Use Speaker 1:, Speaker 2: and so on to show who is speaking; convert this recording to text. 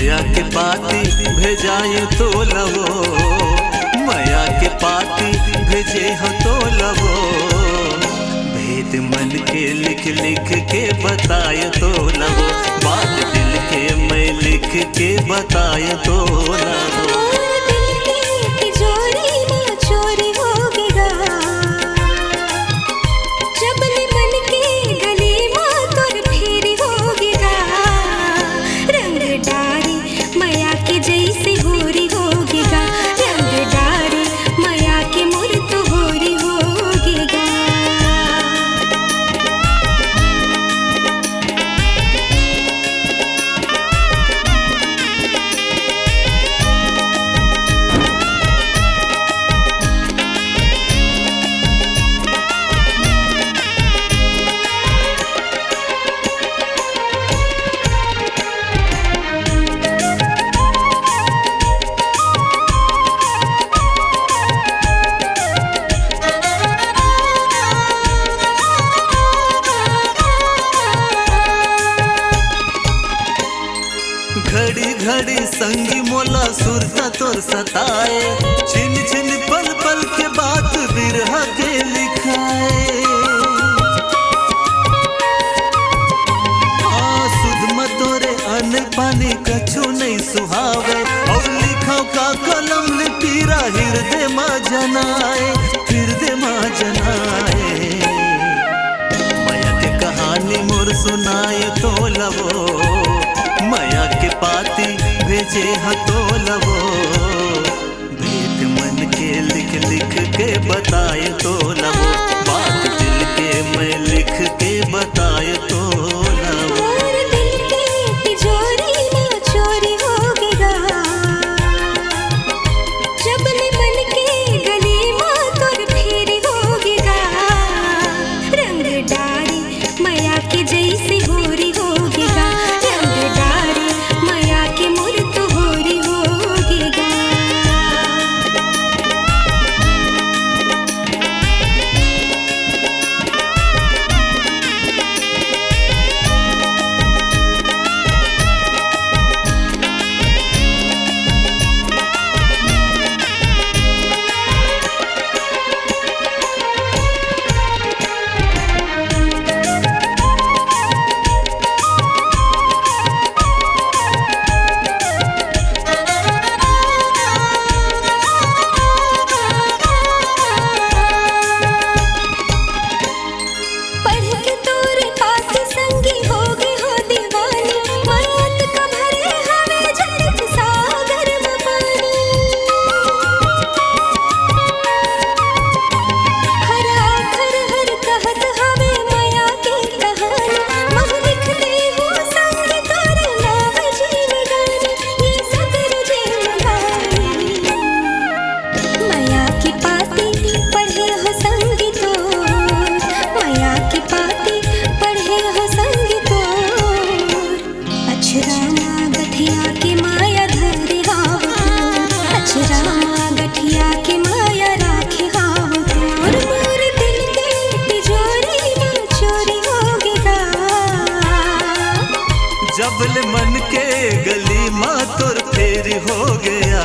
Speaker 1: मैया के पाती भेजाए तो लवो, मैया के पाती भेजे हो तो लवो। भेद मन के लिख लिख के बताए तो लवो, बात दिल के मैं लिख के बताए तो लवो। घड़ी घड़ी संगी मोला सुरता तोर सताए, छिन छिन पल पल के बात बिरहा के लिखाए। सुध म तोरे अन पानी कछु नहीं सुहावे, और लिखाओ का कलम ले पीरा हृदय माँ जनाए, हृदय माँ जनाए। मैया के कहानी मोर सुनाए तो लवो, मैया के पाती भेजे हतो लवो। भेद मन के लिख लिख के बताए तो लवो, बात दिल के मैं लिख के बताए तो लवो। जबल मन के गली माँ तोर फेर हो गया।